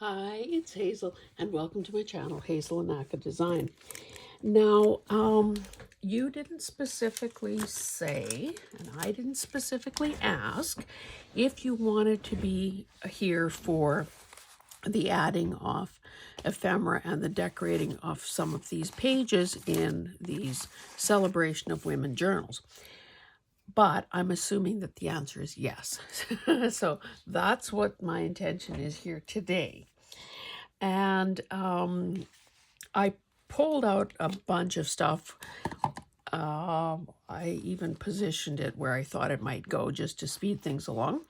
Hi, it's Hazel, and welcome to my channel, Hazel and Naka Design. Now, you didn't specifically say, and I didn't specifically ask, if you wanted to be here for the adding of ephemera and the decorating of some of these pages in these Celebration of Women journals. But I'm assuming that the answer is yes. So that's what my intention is here today. And I pulled out a bunch of stuff. I even positioned it where I thought it might go just to speed things along.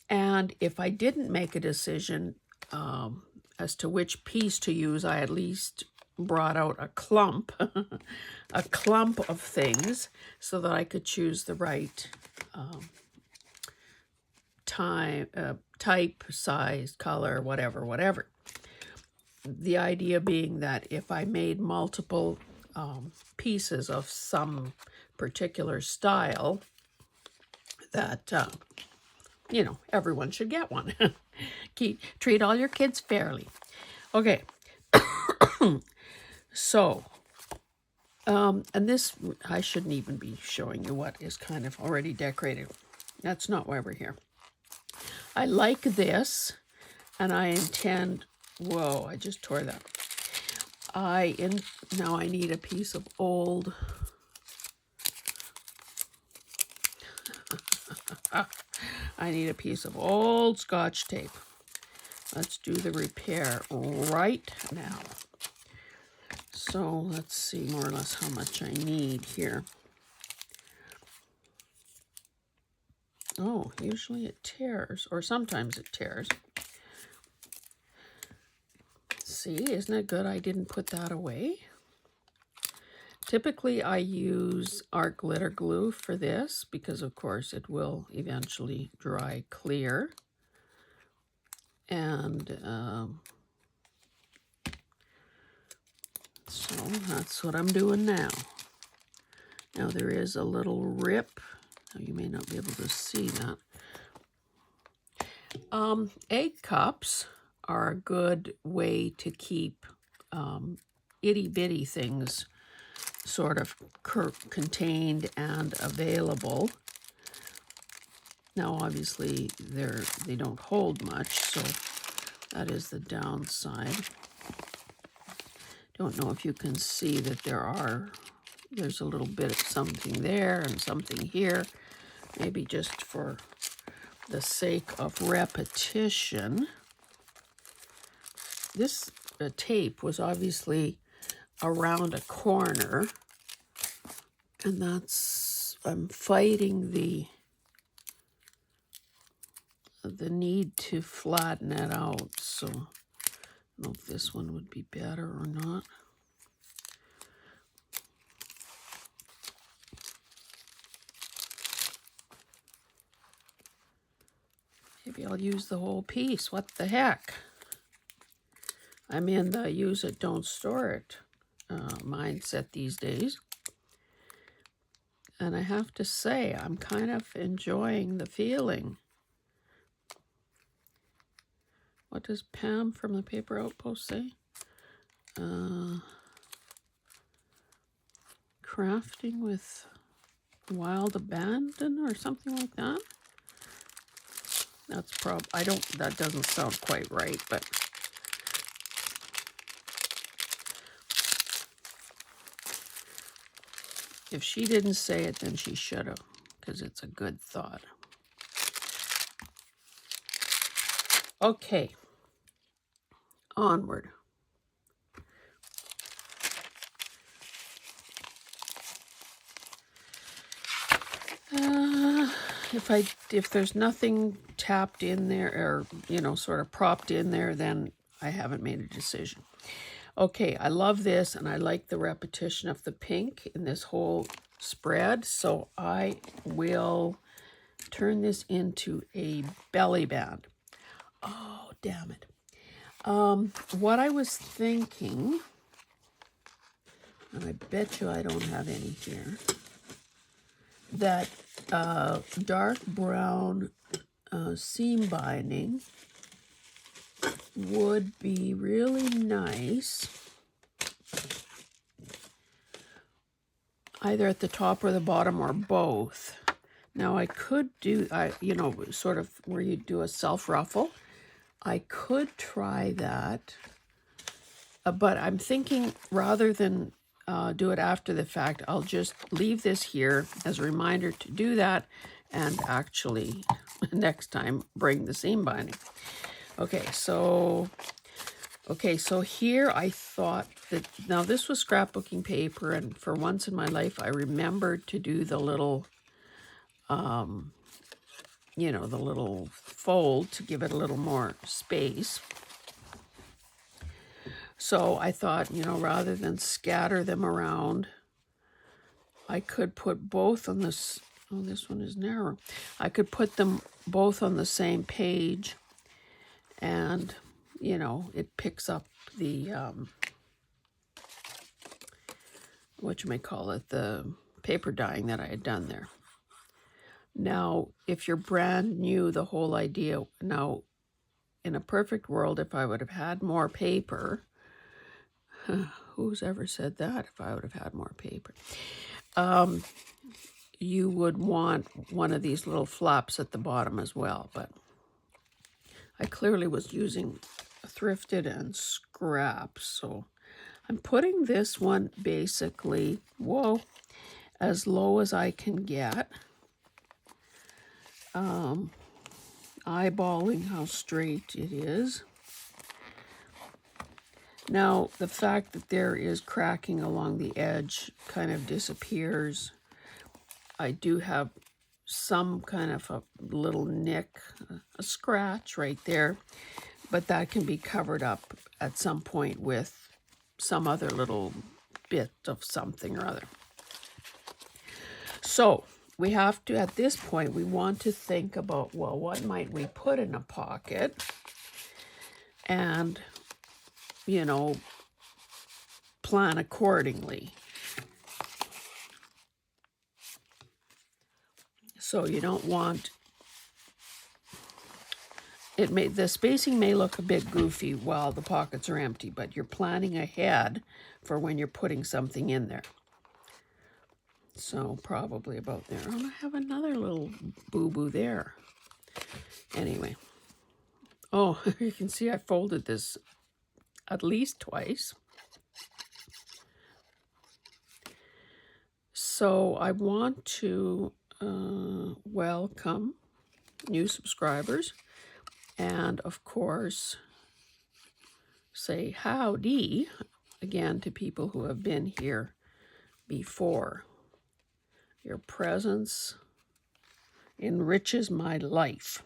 And if I didn't make a decision as to which piece to use, I at least brought out a clump, a clump of things so that I could choose the right type, size, color, whatever. The idea being that if I made multiple pieces of some particular style, that, everyone should get one. Treat all your kids fairly. Okay. So, and this, I shouldn't even be showing you what is kind of already decorated. That's not why we're here. I like this, and I intend, whoa, I just tore that. Now I need a piece of old, I need a piece of old Scotch tape. Let's do the repair right now. So let's see more or less how much I need here. Oh, usually it tears, or sometimes it tears. See, isn't it good I didn't put that away? Typically, I use art glitter glue for this because, of course, it will eventually dry clear. And so that's what I'm doing now. Now there is a little rip. Now you may not be able to see that. Egg cups are a good way to keep itty-bitty things sort of contained and available. Now, obviously, they don't hold much, so that is the downside. Don't know if you can see that there's a little bit of something there and something here. Maybe just for the sake of repetition. This tape was obviously around a corner, and I'm fighting the need to flatten it out. So I don't know if this one would be better or not. Maybe I'll use the whole piece. What the heck? I'm in the use it, don't store it mindset these days. And I have to say, I'm kind of enjoying the feeling. What does Pam from the Paper Outpost say? Crafting with wild abandon or something like that. That's that doesn't sound quite right, but if she didn't say it, then she should have, because it's a good thought. Okay, onward. If there's nothing tapped in there or, sort of propped in there, then I haven't made a decision. Okay, I love this, and I like the repetition of the pink in this whole spread, so I will turn this into a belly band. Oh, damn it. What I was thinking, and I bet you I don't have any here, that dark brown seam binding would be really nice, either at the top or the bottom or both. Now I could do, you know, sort of where you do a self-ruffle. I could try that, but I'm thinking rather than do it after the fact, I'll just leave this here as a reminder to do that, and actually next time bring the seam binding. Okay, so here I thought that, now this was scrapbooking paper, and for once in my life I remembered to do the little, you know, the little fold to give it a little more space. So I thought, you know, rather than scatter them around, I could put both on this, oh, this one is narrow. I could put them both on the same page, and, you know, it picks up the, whatchamacallit, the paper dyeing that I had done there. Now, if you're brand new, the whole idea, now, in a perfect world, if I would have had more paper, who's ever said that, if I would have had more paper? You would want one of these little flaps at the bottom as well, but I clearly was using thrifted and scraps, so I'm putting this one basically, whoa, as low as I can get. Eyeballing how straight it is. Now, the fact that there is cracking along the edge kind of disappears. I do have some kind of a little nick, a scratch right there, but that can be covered up at some point with some other little bit of something or other. So we have to, at this point, we want to think about, well, what might we put in a pocket? And, you know, plan accordingly. So you don't want, the spacing may look a bit goofy while the pockets are empty, but you're planning ahead for when you're putting something in there. So probably about there. Oh, I have another little boo-boo there. Anyway. Oh, you can see I folded this at least twice. So I want to welcome new subscribers, and of course say howdy again to people who have been here before. Your presence enriches my life.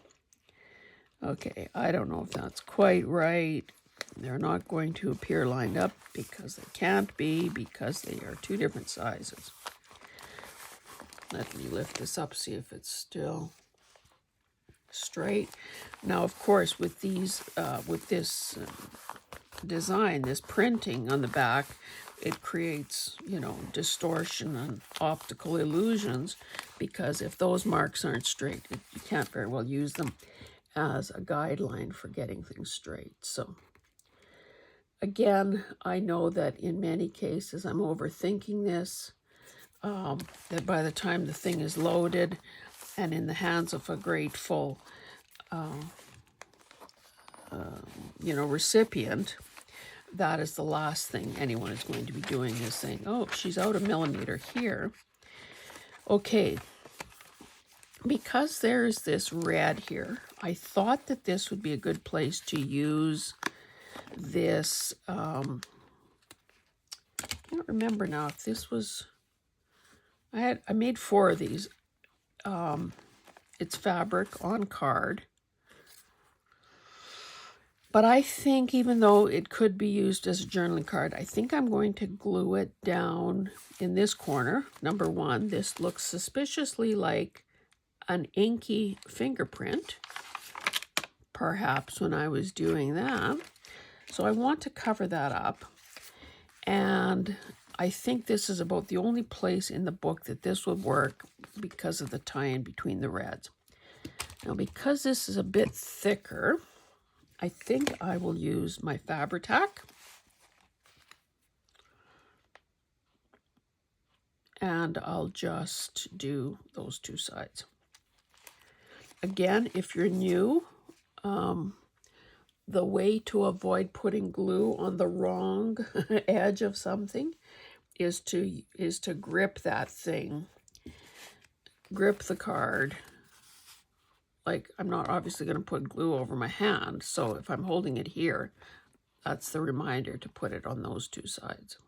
Okay, I don't know if that's quite right. They're not going to appear lined up because they can't be, because they are two different sizes. Let me lift this up, see if it's still straight. Now, of course, with these, with this design, this printing on the back, it creates, you know, distortion and optical illusions, because if those marks aren't straight, you can't very well use them as a guideline for getting things straight. So again, I know that in many cases I'm overthinking this, that by the time the thing is loaded and in the hands of a grateful, you know, recipient, that is the last thing anyone is going to be doing, is saying, oh, she's out a millimeter here. Okay, because there's this red here, I thought that this would be a good place to use this, I don't remember now if this was, I made 4 of these. It's fabric on card. But I think even though it could be used as a journaling card, I think I'm going to glue it down in this corner. Number 1, this looks suspiciously like an inky fingerprint, perhaps when I was doing that. So I want to cover that up. And I think this is about the only place in the book that this would work because of the tie-in between the reds. Now, because this is a bit thicker, I think I will use my Fabri-Tac. And I'll just do those two sides. Again, if you're new, the way to avoid putting glue on the wrong edge of something is to grip that thing. Grip the card. Like, I'm not obviously going to put glue over my hand, so if I'm holding it here, that's the reminder to put it on those two sides.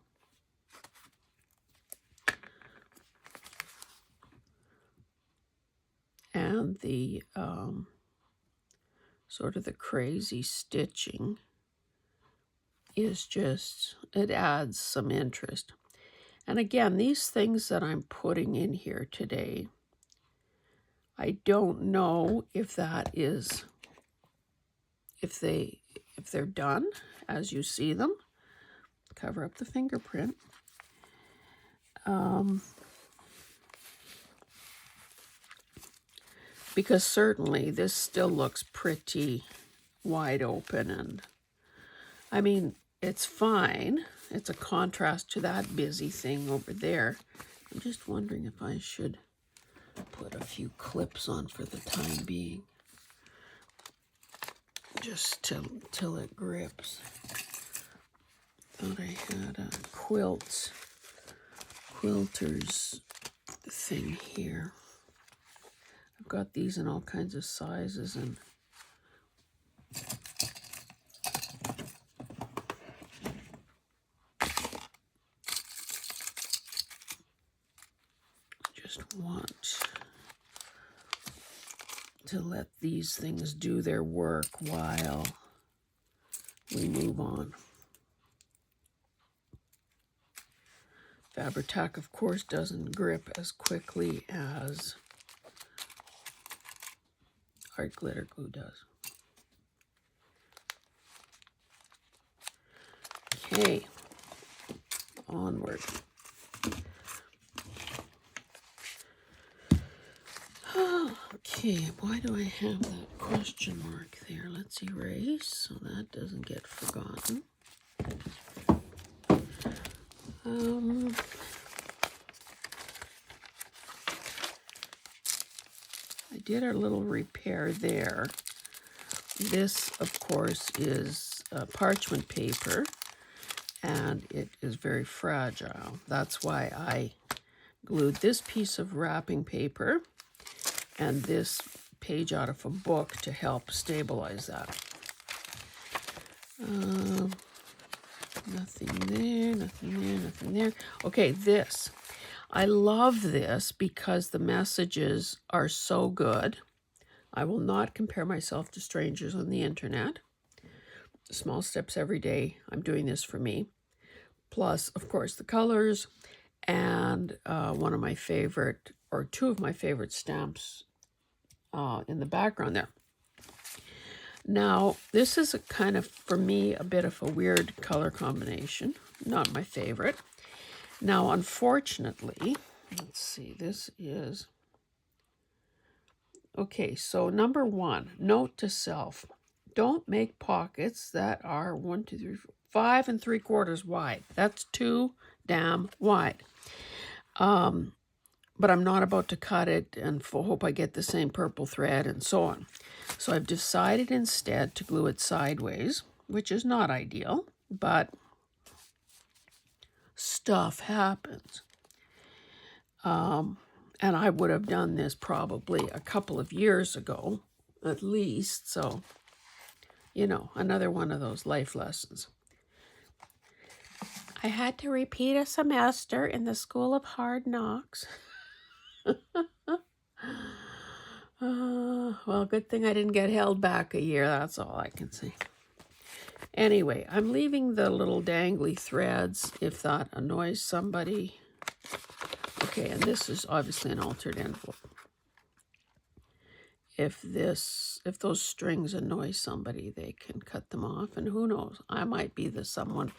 And the sort of the crazy stitching is just, it adds some interest. And again, these things that I'm putting in here today, I don't know if that is, if they're done as you see them. Cover up the fingerprint. Because certainly this still looks pretty wide open, and I mean, it's fine. It's a contrast to that busy thing over there. I'm just wondering if I should put a few clips on for the time being. Just till it grips. Thought I had a quilter's thing here. I've got these in all kinds of sizes, and just want to let these things do their work while we move on. Fabri-Tac, of course, doesn't grip as quickly as art glitter glue does. Okay, onward. Okay, why do I have that question mark there? Let's erase so that doesn't get forgotten. I did a little repair there. This, of course, is parchment paper, and it is very fragile. That's why I glued this piece of wrapping paper and this page out of a book to help stabilize that. Nothing there, nothing there, nothing there. Okay, this. I love this because the messages are so good. I will not compare myself to strangers on the internet. Small steps every day. I'm doing this for me. Plus, of course, the colors and one of my favorite, or two of my favorite stamps in the background there. Now, this is a kind of, for me, a bit of a weird color combination. Not my favorite. Now, unfortunately, let's see, this is... Okay, so number one, note to self. Don't make pockets that are 5 3/4 wide. That's too damn wide. But I'm not about to cut it and hope I get the same purple thread and so on. So I've decided instead to glue it sideways, which is not ideal, but stuff happens. And I would have done this probably a couple of years ago, at least. So, you know, another one of those life lessons. I had to repeat a semester in the School of Hard Knocks. Well, good thing I didn't get held back a year. That's all I can say. Anyway, I'm leaving the little dangly threads if that annoys somebody. Okay, and this is obviously an altered envelope. If those strings annoy somebody, they can cut them off. And who knows, I might be the someone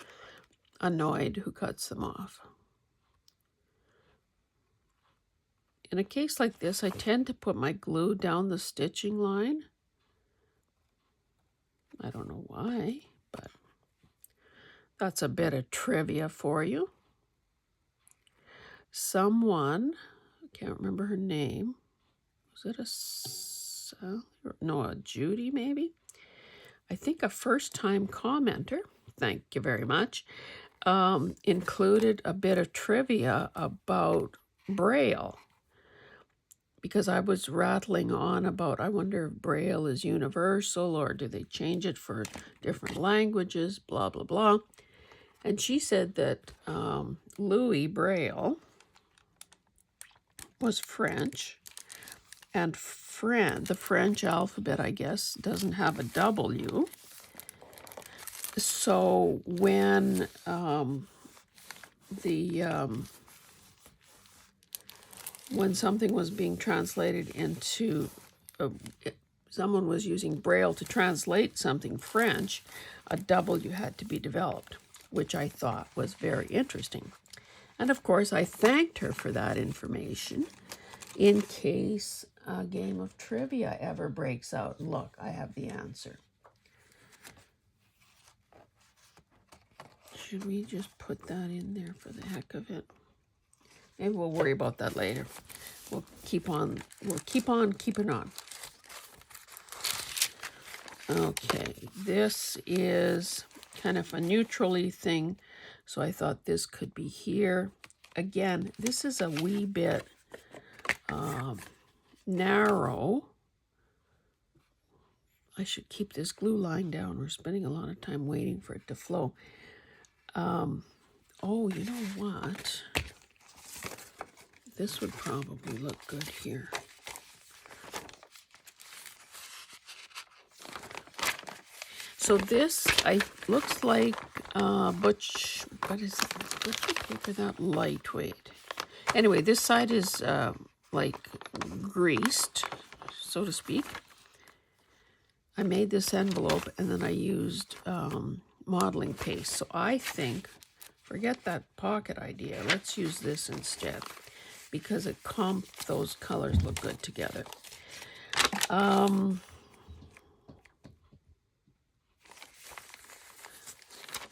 annoyed who cuts them off. In a case like this, I tend to put my glue down the stitching line. I don't know why, but that's a bit of trivia for you. Someone, I can't remember her name. Was it a Sally? No, a Judy maybe? I think a first-time commenter, thank you very much, included a bit of trivia about Braille. Because I was rattling on about, I wonder if Braille is universal or do they change it for different languages, blah, blah, blah. And she said that Louis Braille was French, and the French alphabet, I guess, doesn't have a W. So when when something was being translated into, someone was using Braille to translate something French, a W had to be developed, which I thought was very interesting. And of course, I thanked her for that information in case a game of trivia ever breaks out. Look, I have the answer. Should we just put that in there for the heck of it? Maybe we'll worry about that later. We'll keep on keeping on. Okay, this is kind of a neutrally thing, so I thought this could be here. Again, this is a wee bit narrow. I should keep this glue line down. We're spending a lot of time waiting for it to flow. Oh, you know what? This would probably look good here. So this looks like butcher paper, that lightweight. Anyway, this side is like greased, so to speak. I made this envelope and then I used modeling paste. So I think, forget that pocket idea. Let's use this instead because those colors look good together.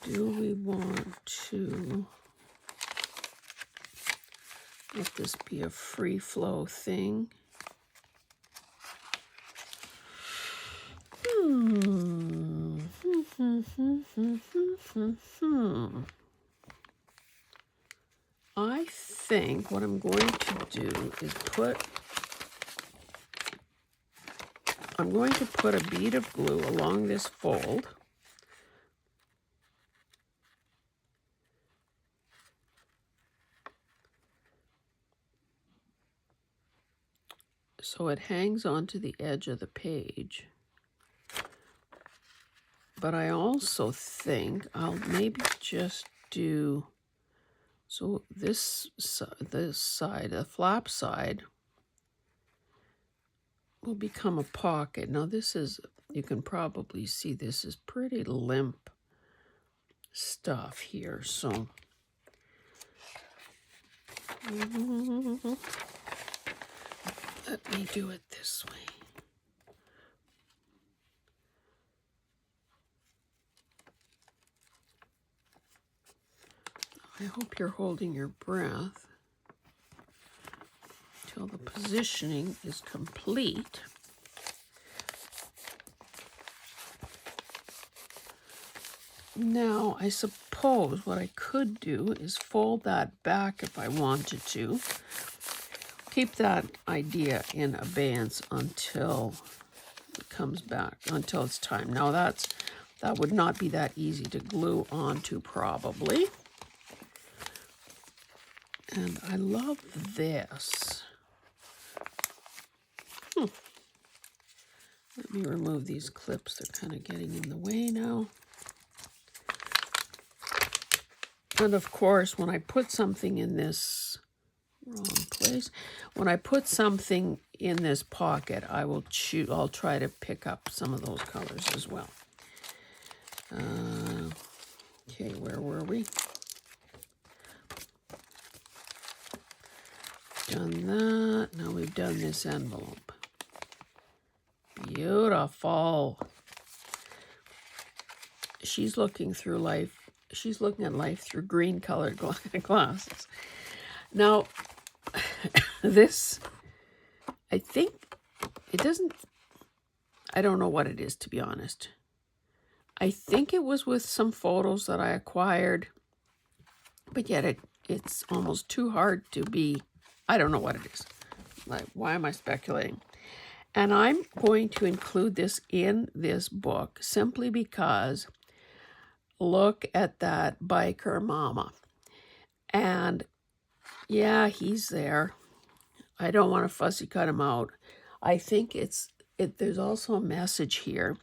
Do we want to let this be a free flow thing? I think what I'm going to do is I'm going to put a bead of glue along this fold. So it hangs onto the edge of the page. But I also think I'll maybe just do, so this side, the flap side, will become a pocket. Now this is, you can probably see this is pretty limp stuff here, so let me do it this way. I hope you're holding your breath till the positioning is complete. Now, I suppose what I could do is fold that back if I wanted to. Keep that idea in abeyance until it comes back, until it's time. Now, that would not be that easy to glue onto, probably. And I love this. Let me remove these clips. They're kind of getting in the way now. And of course, when I put something in this wrong place, when I put something in this pocket, I'll try to pick up some of those colors as well. Okay, where were we? Done that. Now we've done this envelope. Beautiful. she's looking through life. She's looking at life through green-colored glasses. Now, this, I think, it doesn't, I don't know what it is, to be honest. I think it was with some photos that I acquired, but yet it's almost too hard to be, I don't know what it is. Like, why am I speculating? And I'm going to include this in this book simply because look at that biker mama. And yeah, he's there. I don't want to fussy cut him out. I think there's also a message here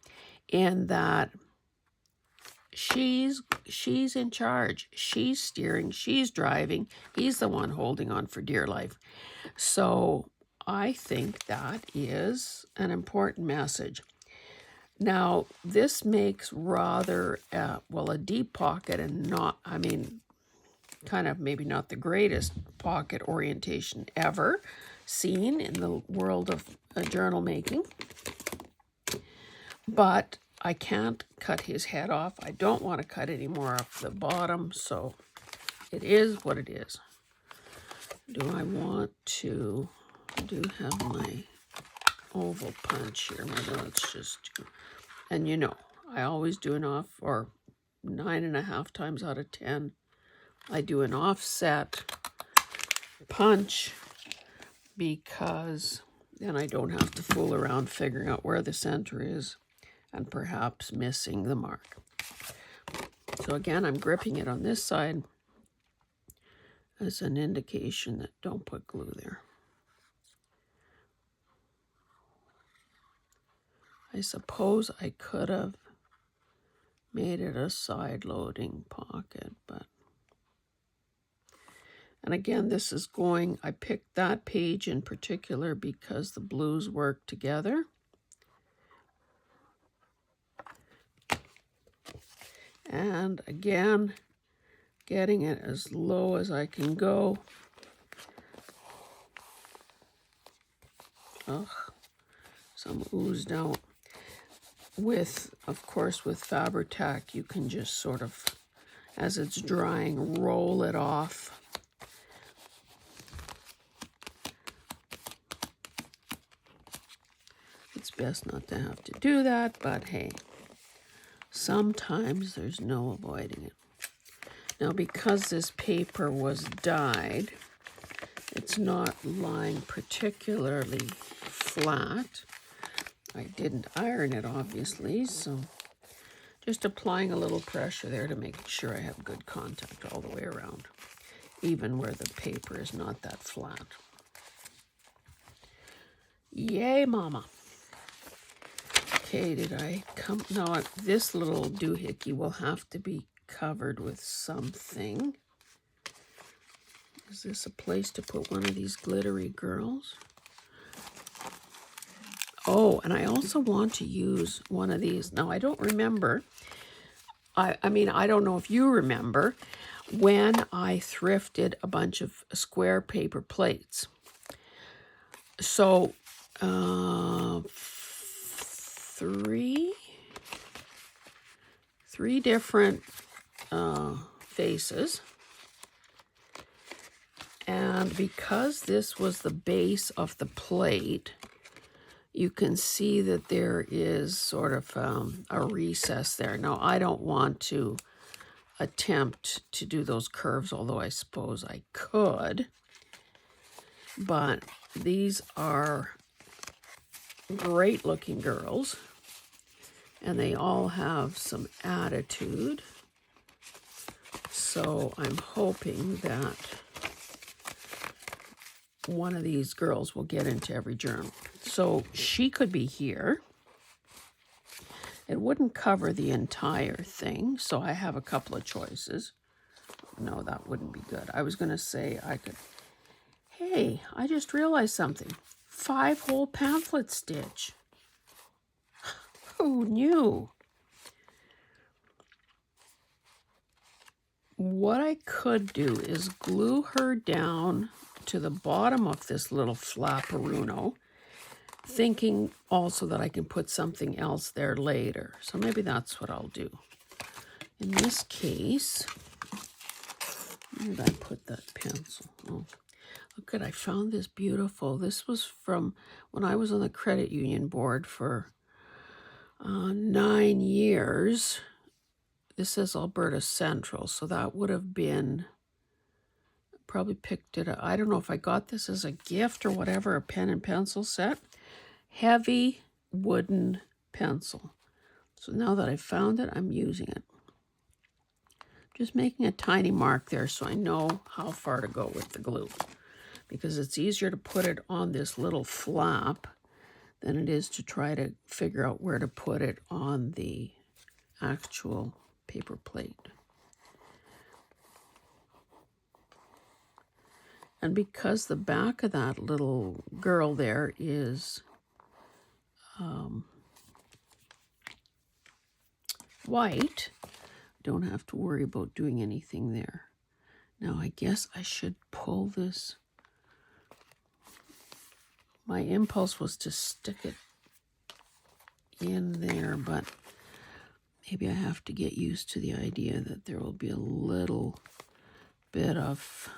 in that she's in charge. She's steering, she's driving. He's the one holding on for dear life. So I think that is an important message. Now, this makes rather, a deep pocket and not, I mean, kind of maybe not the greatest pocket orientation ever seen in the world of journal making. But I can't cut his head off. I don't want to cut any more off the bottom, so it is what it is. Do I want to have my oval punch here? Maybe let's just do, and you know, I always do an off, or 9.5 times out of 10, I do an offset punch because then I don't have to fool around figuring out where the center is and perhaps missing the mark. So again, I'm gripping it on this side as an indication that don't put glue there. I suppose I could have made it a side-loading pocket, but... And again, this is going, I picked that page in particular because the blues work together. And again, getting it as low as I can go. Ugh, some oozed out. With, of course, with Fabri-Tac, you can just sort of, as it's drying, roll it off. It's best not to have to do that, but hey, sometimes there's no avoiding it. Now, because this paper was dyed, it's not lying particularly flat. I didn't iron it, obviously, so just applying a little pressure there to make sure I have good contact all the way around, even where the paper is not that flat. Yay, mama. Okay, did I come? No, this little doohickey will have to be covered with something. Is this a place to put one of these glittery girls? Oh, and I also want to use one of these. Now, I don't remember. I mean, I don't know if you remember when I thrifted a bunch of square paper plates. So, three different faces. And because this was the base of the plate, you can see that there is sort of a recess there. Now, I don't want to attempt to do those curves, although I suppose I could. But these are great looking girls, and they all have some attitude. So I'm hoping that one of these girls will get into every journal. So she could be here. It wouldn't cover the entire thing, so I have a couple of choices. No, that wouldn't be good. I was going to say I could... Hey, I just realized something. 5-hole pamphlet stitch. Who knew? What I could do is glue her down to the bottom of this little flapperuno, thinking also that I can put something else there later. So maybe that's what I'll do. in this case, where did I put that pencil? Oh, look at, I found this beautiful. This was from when I was on the credit union board for 9 years. This says Alberta Central, so that would have been, probably picked it up. I don't know if I got this as a gift or whatever, a pen and pencil set. Heavy wooden pencil. So now that I've found it, I'm using it. Just making a tiny mark there so I know how far to go with the glue, because it's easier to put it on this little flap than it is to try to figure out where to put it on the actual paper plate. And because the back of that little girl there is white, don't have to worry about doing anything there. Now I guess I should pull this. My impulse was to stick it in there, but maybe I have to get used to the idea that there will be a little bit of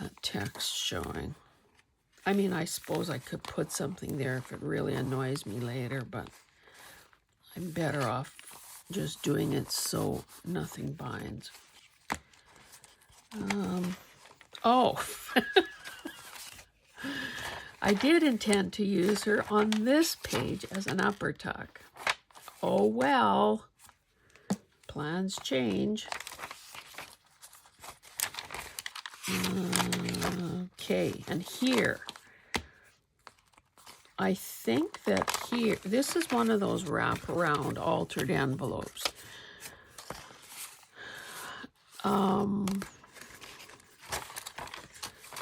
that text showing. I mean, I suppose I could put something there if it really annoys me later, but I'm better off just doing it so nothing binds. Oh, I did intend to use her on this page as an upper tuck. Oh well, plans change. Okay, and here, I think that here, this is one of those wraparound altered envelopes.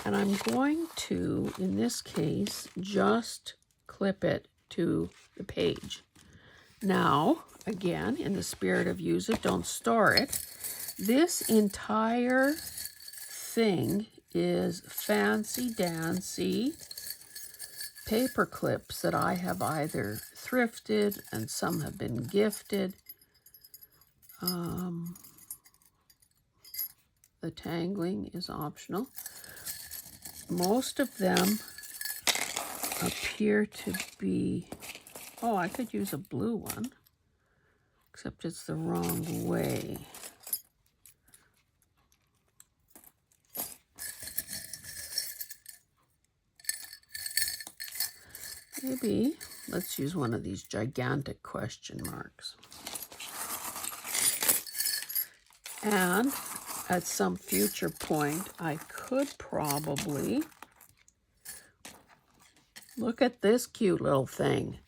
And I'm going to, in this case, just clip it to the page. Now, again, in the spirit of use it, don't store it, this entire thing is fancy-dancy paper clips that I have either thrifted and some have been gifted. The tangling is optional. Most of them appear to be, oh, I could use a blue one, except it's the wrong way. Maybe let's use one of these gigantic question marks. And at some future point, I could probably, look at this cute little thing.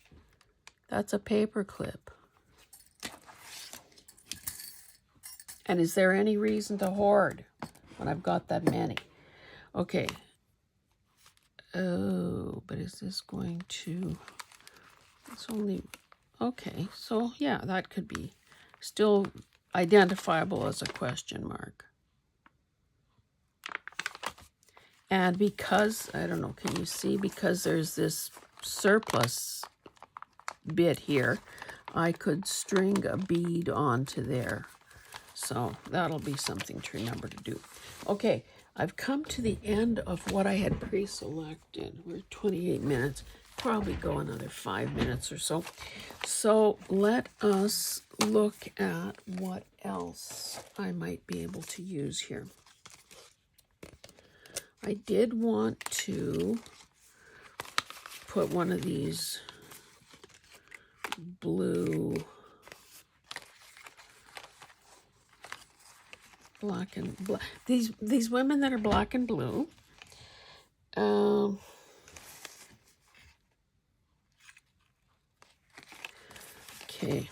That's a paper clip. And is there any reason to hoard when I've got that many? Okay. Oh, but is this going to, it's only, okay. So yeah, that could be still identifiable as a question mark. And because, I don't know, can you see? Because there's this surplus bit here, I could string a bead onto there. So that'll be something to remember to do. Okay, I've come to the end of what I had pre-selected. We're 28 minutes, probably go another 5 minutes or so. So let us look at what else I might be able to use here. I did want to put one of these blue, black and black, these women that are black and blue. Okay,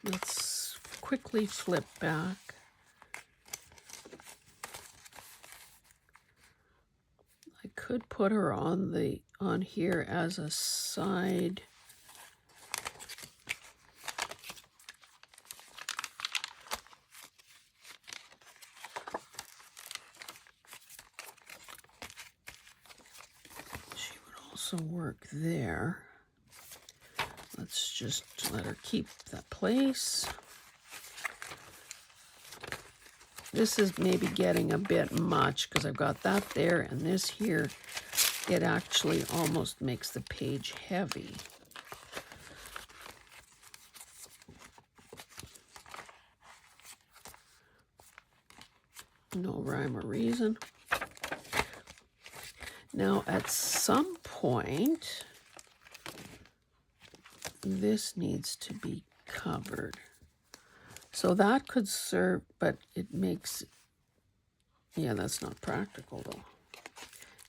let's quickly flip back. I could put her on here as a side. She would also work there. Let's just let her keep that place. This is maybe getting a bit much because I've got that there and this here. It actually almost makes the page heavy. No rhyme or reason. Now, at some point, this needs to be covered. So that could serve, but it makes, yeah, that's not practical though.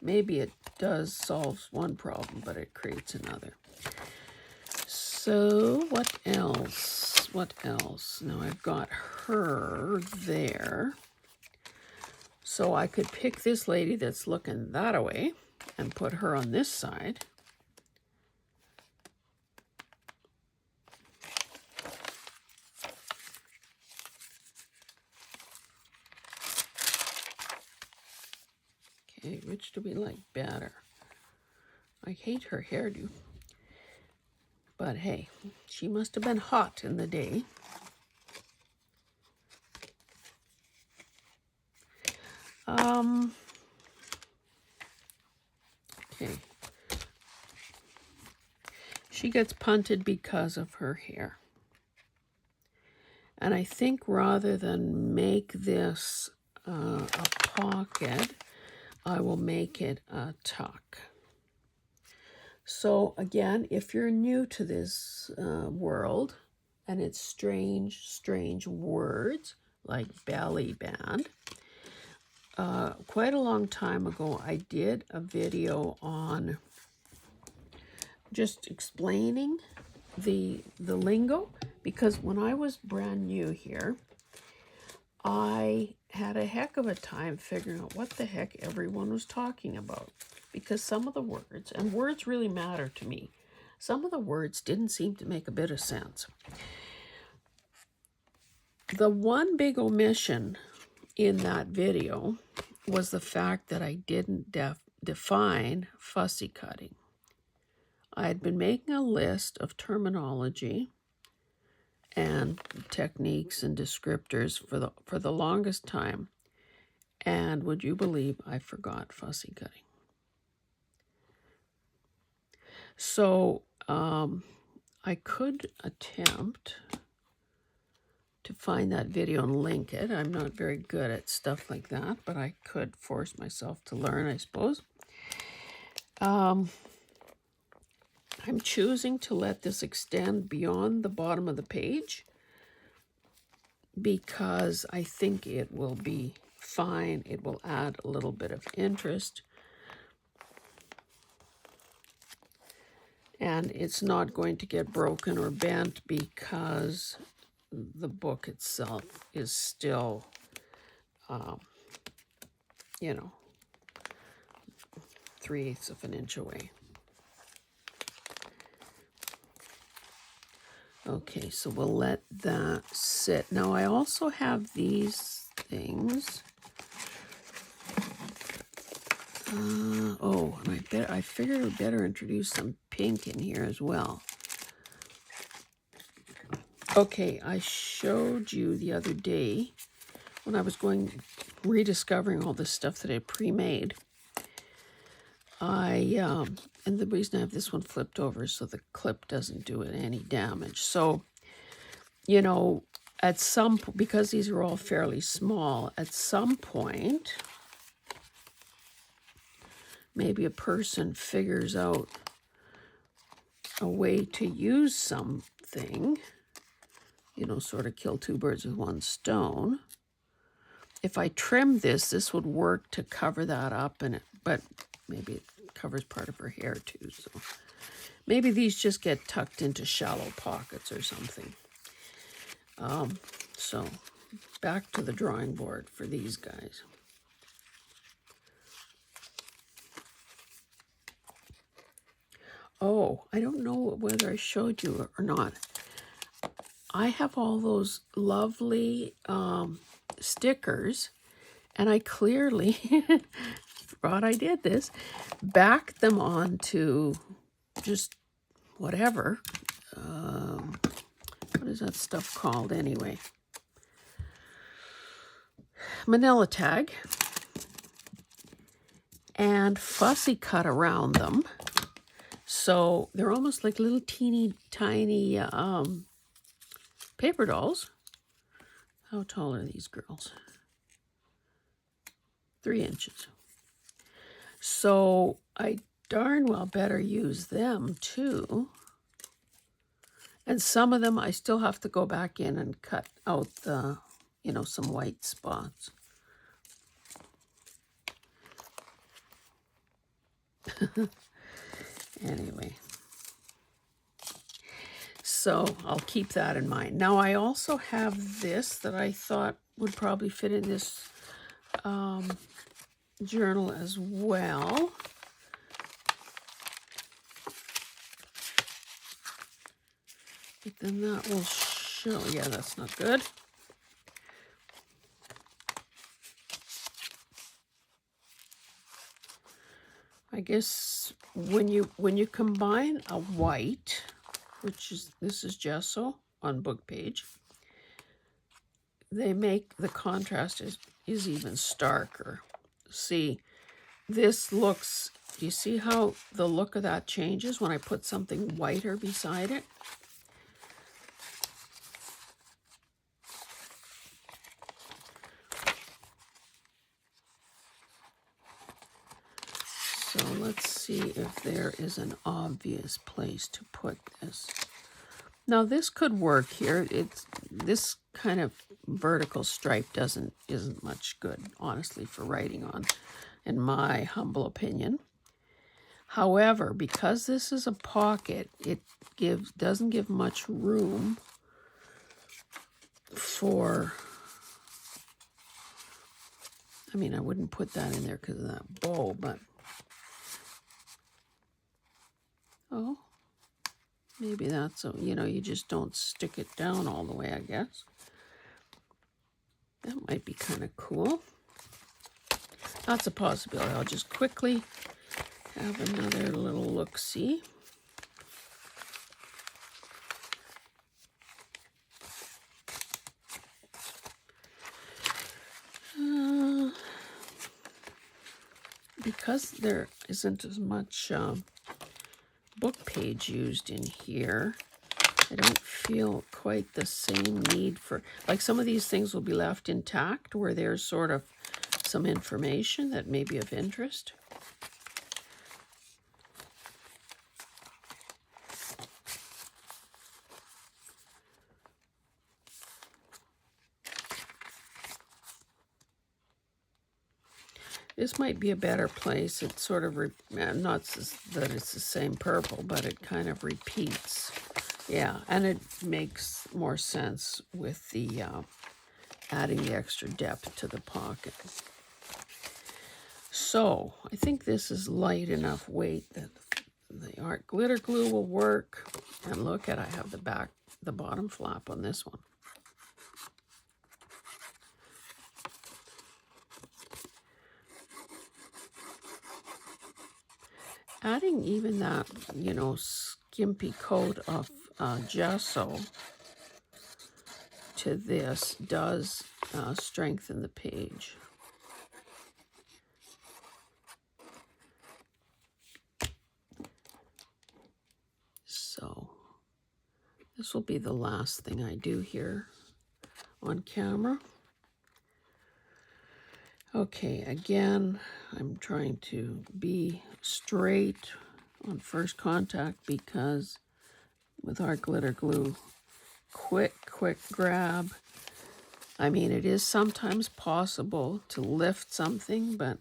Maybe it does solve one problem, but it creates another. So what else? What else? Now I've got her there. So I could pick this lady that's looking that away and put her on this side. Okay, which do we like better? I hate her hairdo. But hey, she must have been hot in the day. Okay. She gets punted because of her hair. And I think rather than make this a pocket, I will make it a tuck. So again, if you're new to this world, and it's strange words like belly band, quite a long time ago, I did a video on just explaining the lingo, because when I was brand new here, I had a heck of a time figuring out what the heck everyone was talking about, because some of the words, and words really matter to me, some of the words didn't seem to make a bit of sense. The one big omission in that video was the fact that I didn't define fussy cutting. I had been making a list of terminology and techniques and descriptors for the longest time, and would you believe I forgot fussy cutting? So I could attempt to find that video and link it. I'm not very good at stuff like that, but I could force myself to learn, I suppose. I'm choosing to let this extend beyond the bottom of the page because I think it will be fine. It will add a little bit of interest. And it's not going to get broken or bent because the book itself is still, 3/8 of an inch away. Okay, so we'll let that sit. Now I also have these things. And I figured I'd better introduce some pink in here as well. Okay, I showed you the other day when I was rediscovering all this stuff that I pre-made. And the reason I have this one flipped over is so the clip doesn't do it any damage. So, because these are all fairly small, at some point, maybe a person figures out a way to use something, sort of kill two birds with one stone. If I trim this would work to cover that up, but maybe it covers part of her hair too. So maybe these just get tucked into shallow pockets or something. So back to the drawing board for these guys. Oh, I don't know whether I showed you or not. I have all those lovely stickers, and I clearly thought I did this, backed them onto just whatever. What is that stuff called anyway? Manila tag. And fussy cut around them. So they're almost like little teeny tiny paper dolls. How tall are these girls? 3 inches. So I darn well better use them too. And some of them I still have to go back in and cut out the, some white spots. Anyway. So I'll keep that in mind. Now I also have this that I thought would probably fit in this journal as well. But then that will show, yeah, that's not good. I guess when you combine a white, this is gesso on book page, they make the contrast is even starker. See, this looks, do you see how the look of that changes when I put something whiter beside it? So let's see if there is an obvious place to put this. Now this could work here. This kind of vertical stripe isn't much good, honestly, for writing on, in my humble opinion. However, because this is a pocket, it doesn't give much room for, I mean, I wouldn't put that in there because of that bow, but oh, maybe that's, you just don't stick it down all the way, I guess. That might be kind of cool. That's a possibility. I'll just quickly have another little look-see. Because there isn't as much book page used in here, I don't feel quite the same need for, like some of these things will be left intact where there's sort of some information that may be of interest. This might be a better place. It's sort of, not that it's the same purple, but it kind of repeats. Yeah, and it makes more sense with the adding the extra depth to the pocket. So I think this is light enough weight that the art glitter glue will work. And look at, I have the bottom flap on this one. Adding even that, skimpy coat of gesso to this does strengthen the page. So this will be the last thing I do here on camera. Okay, again, I'm trying to be straight on first contact because with our glitter glue, quick grab. I mean, it is sometimes possible to lift something, but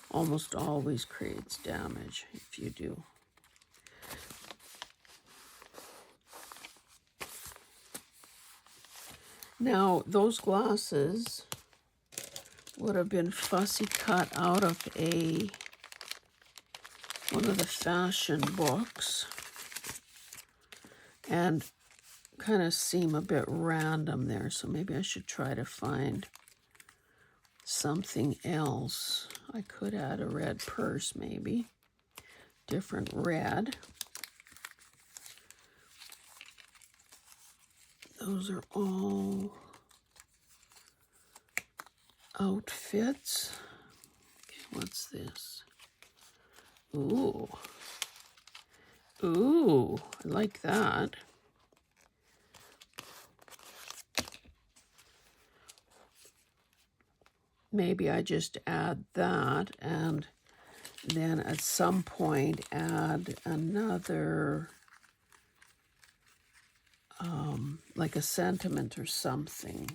almost always creates damage if you do. Now, those glasses would have been fussy cut out of one of the fashion books and kind of seem a bit random there, so maybe I should try to find something else. I could add a red purse, maybe different red. Those are all outfits. Okay, what's this? Ooh. Ooh, I like that. Maybe I just add that and then at some point add another, like a sentiment or something.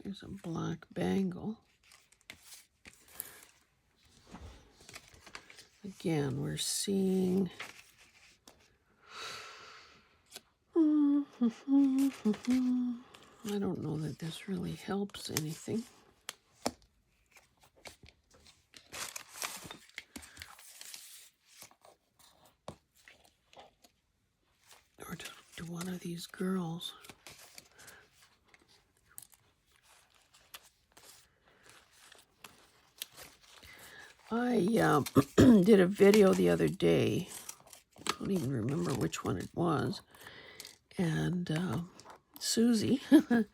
There's a black bangle. Again, we're seeing I don't know that this really helps anything. Or to one of these girls. I did a video the other day. I don't even remember which one it was. And Susie, who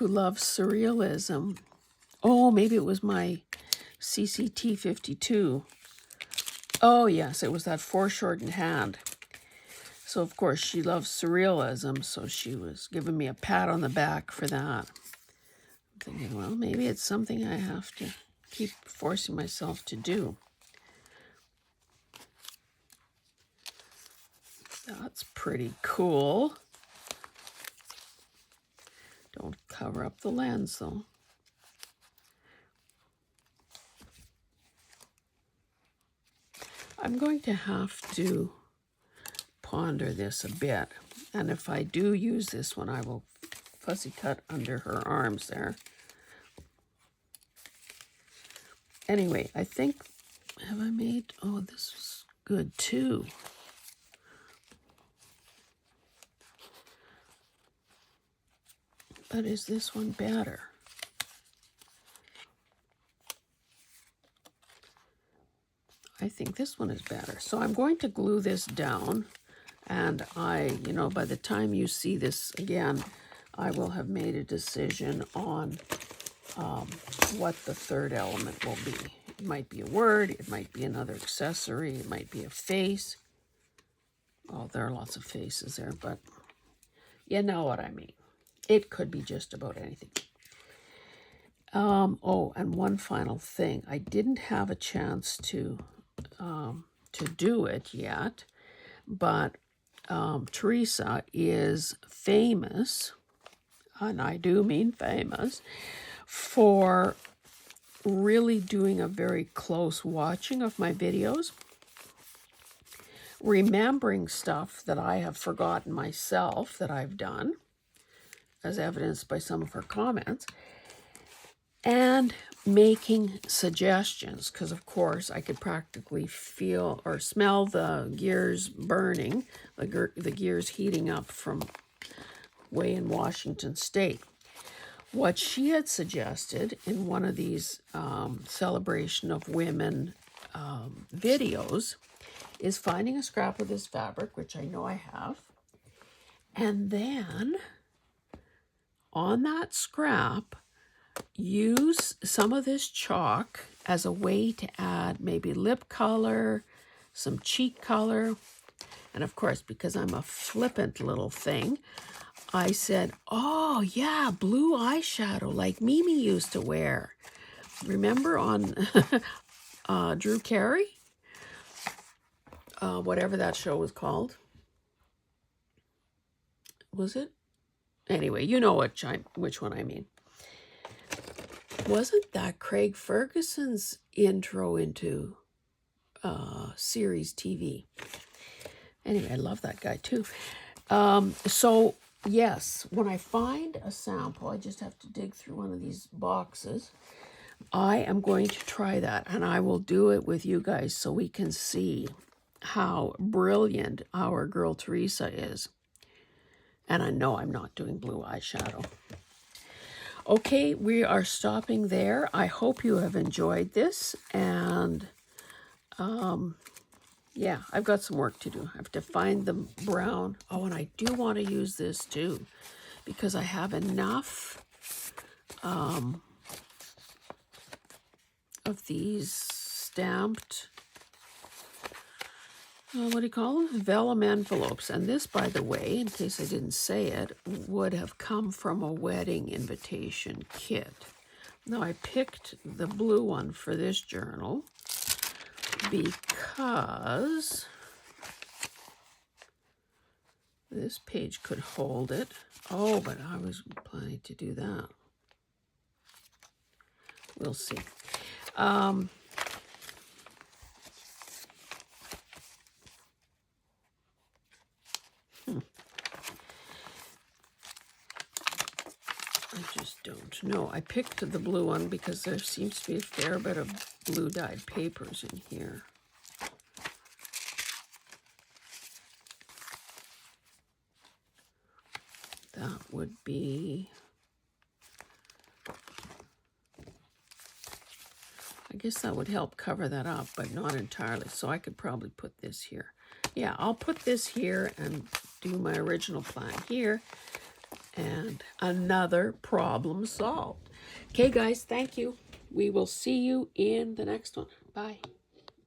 loves surrealism. Oh, maybe it was my CCT 52. Oh, yes, it was that foreshortened hand. So, of course, she loves surrealism, so she was giving me a pat on the back for that. I'm thinking, well, maybe it's something I have to keep forcing myself to do. That's pretty cool. Don't cover up the lens, though. I'm going to have to ponder this a bit. And if I do use this one, I will fussy cut under her arms there. Anyway, I think, have I made, oh, this is good too. But is this one better? I think this one is better. So I'm going to glue this down, and by the time you see this again, I will have made a decision on what the third element will be. It might be a word, it might be another accessory, it might be a face. Oh, there are lots of faces there, but you know what I mean. It could be just about anything. Oh, and one final thing. I didn't have a chance to do it yet, but Teresa is famous, and I do mean famous, for really doing a very close watching of my videos, remembering stuff that I have forgotten myself that I've done, as evidenced by some of her comments, and making suggestions, because of course I could practically feel or smell the gears burning, the gears heating up from way in Washington State. What she had suggested in one of these celebration of women videos is finding a scrap of this fabric, which I know I have, and then on that scrap, use some of this chalk as a way to add maybe lip color, some cheek color. And of course, because I'm a flippant little thing, I said, oh yeah, blue eyeshadow like Mimi used to wear. Remember on Drew Carey? Whatever that show was called. Was it? Anyway, you know which one I mean. Wasn't that Craig Ferguson's intro into series TV? Anyway, I love that guy too. So, yes, when I find a sample, I just have to dig through one of these boxes. I am going to try that, and I will do it with you guys so we can see how brilliant our girl Teresa is. And I know I'm not doing blue eyeshadow. Okay, we are stopping there. I hope you have enjoyed this, and Yeah, I've got some work to do. I have to find the brown. Oh, and I do want to use this too, because I have enough of these stamped, what do you call them? Vellum envelopes. And this, by the way, in case I didn't say it, would have come from a wedding invitation kit. Now, I picked the blue one for this journal because this page could hold it. Oh, but I was planning to do that. We'll see. I just don't know. I picked the blue one because there seems to be a fair bit of blue dyed papers in here. That would be, I guess that would help cover that up, but not entirely. So I could probably put this here. Yeah, I'll put this here and do my original plan here. And another problem solved. Okay, guys, thank you. We will see you in the next one. Bye.